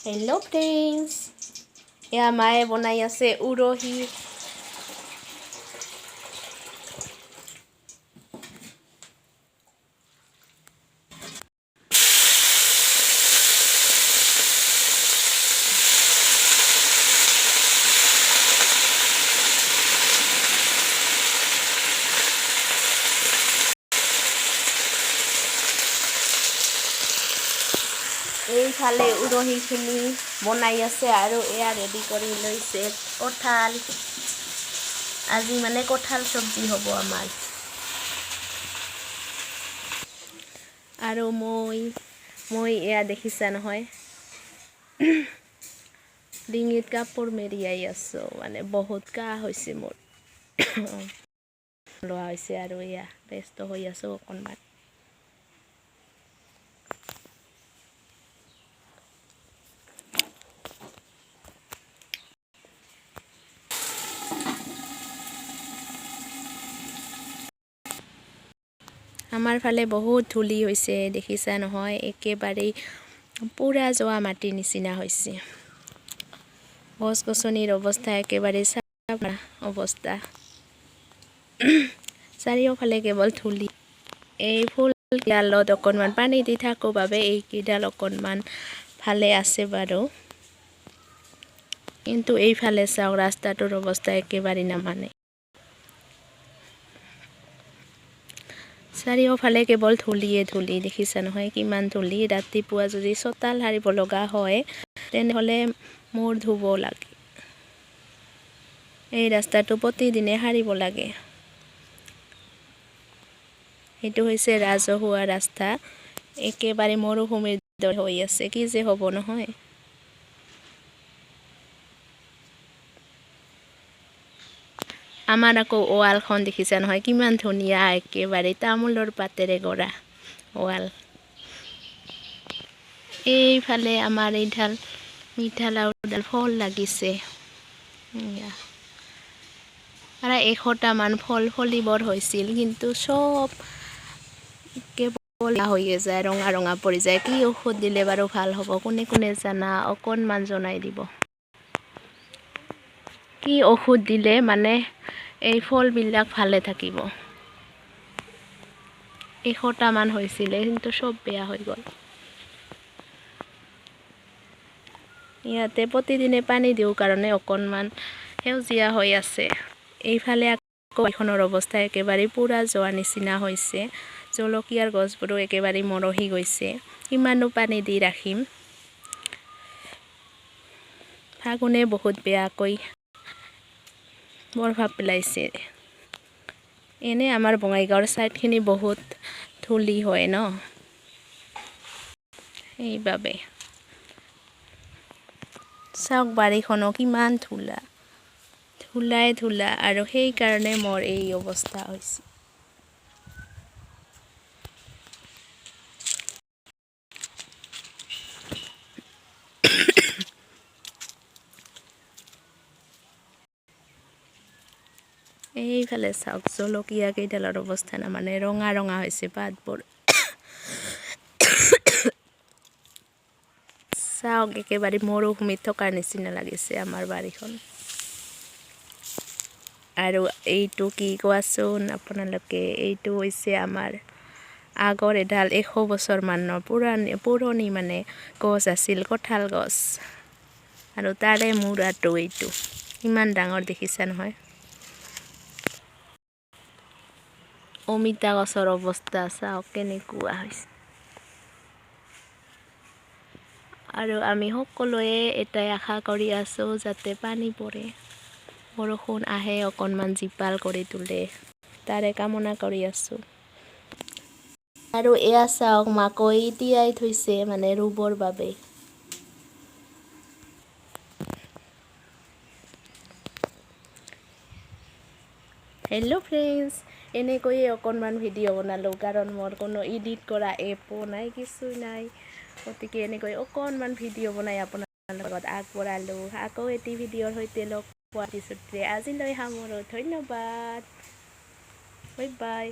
Hello friends. এয়া মায়ে বনাই আছে উৰহি। এইফালে উৰহিখিনি বনাই আছে আৰু এয়া ৰেডি কৰি লৈছে কঁঠাল। আজি মানে কঁঠাল চব্জি হ'ব আমাৰ। আৰু মই এয়া দেখিছা নহয় ডিঙিত কাপোৰ মেৰিয়াই আছোঁ, মানে বহুত কাহ হৈছে মোৰ। লোৱা হৈছে আৰু এয়া ব্যস্ত হৈ আছোঁ অকণমান। আমাৰ ফালে বহুত ধূলি হৈছে, দেখিছা নহয়, একেবাৰেই পুৰা যোৱা মাটিৰ নিচিনা হৈছে। গছ গছনিৰ অৱস্থা একেবাৰে চাফা অৱস্থা। চাৰিওফালে কেৱল ধূলি। এই ফুলকেইডালত অকণমান পানী দি থাকোঁ বাবে এইকেইডাল অকণমান ভালে আছে বাৰু, কিন্তু এইফালে চাওক ৰাস্তাটোৰ অৱস্থা একেবাৰে নামানে। চাৰিওফালে কেৱল ধূলিয়ে ধূলি, দেখিছা নহয় কিমান ধূলি। ৰাতিপুৱা যদি চোতাল সাৰিব লগা হয় তেনেহ'লে মূৰ ধুব লাগে। এই ৰাস্তাটো প্ৰতিদিনে সাৰিব লাগে। এইটো হৈছে ৰাজহুৱা ৰাস্তা, একেবাৰে মৰুভূমিৰ দৰে হৈ আছে। কি যে হ'ব নহয়। আমাৰ আকৌ ৱালখন দেখিছা নহয় কিমান ধুনীয়া, একেবাৰে তামোলৰ পাতেৰে গঢ়া ৱাল। এইফালে আমাৰ এইডাল মিঠা লাওডাল ফল লাগিছে। আৰু 100টামান ফল ফলিবৰ হৈছিল, কিন্তু চব কেৱল হৈয়ে যায়, ৰঙা ৰঙা পৰি যায়। কি ঔষধ দিলে বাৰু ভাল হ'ব, কোনে জানা অকণমান জনাই দিব। কি ঔষধ দিলে মানে এই ফলবিলাক ভালে থাকিব। 100টামান হৈছিলে, কিন্তু চব বেয়া হৈ গ'ল। ইয়াতে প্ৰতিদিনে পানী দিওঁ কাৰণে অকণমান সেউজীয়া হৈ আছে। এইফালে আকৌ এইখনৰ অৱস্থা একেবাৰে পুৰা যোৱা নিচিনা হৈছে। জলকীয়াৰ গছবোৰো একেবাৰে মৰহি গৈছে। কিমাননো পানী দি ৰাখিম। ফাগুনে বহুত বেয়াকৈ প্ৰভাৱ পেলাইছে। এনে আমাৰ বঙাইগাঁৱৰ ছাইডখিনি বহুত ধূলি হয় ন, সেইবাবে। চাওক বাৰীখনো কিমান ধূলা, আৰু সেইকাৰণে মোৰ এই অৱস্থা হৈছে। এইফালে চাওক জলকীয়া কেইডালৰ অৱস্থা মানে ৰঙা ৰঙা হৈছে পাতবোৰ। চাওক একেবাৰে মৰুভূমিত থকাৰ নিচিনা লাগিছে আমাৰ বাৰীখন। আৰু এইটো কি কোৱাচোন আপোনালোকে, এইটো হৈছে আমাৰ আগৰ এডাল 100 বছৰ মানৰ পুৰণি মানে গছ আছিল, কঁঠাল গছ। আৰু তাৰে মূৰাটো এইটো ইমান ডাঙৰ, দেখিছা নহয়। অমিতা গছৰ অৱস্থা চাওক কেনেকুৱা হৈছে। আৰু আমি সকলোৱে এটাই আশা কৰি আছোঁ যাতে পানী পৰে, বৰষুণ আহে, অকণমান জীপাল কৰি তোলে, তাৰে কামনা কৰি আছোঁ। আৰু এয়া চাওক মাকৈ তিয়াই থৈছে মানে ৰুবৰ বাবে। হেল্ল' ফ্ৰেণ্ডছ, এনেকৈয়ে অকণমান ভিডিঅ' বনালোঁ, কাৰণ মোৰ কোনো এডিট কৰা এপো নাই, কিছু নাই। গতিকে এনেকৈ অকণমান ভিডিঅ' বনাই আপোনাৰ লগত আগবঢ়ালোঁ। আকৌ এটি ভিডিঅ'ৰ সৈতে লগ পোৱাৰ পিছতে আজিলৈ সামৰোঁ। ধন্যবাদ, বাই বাই।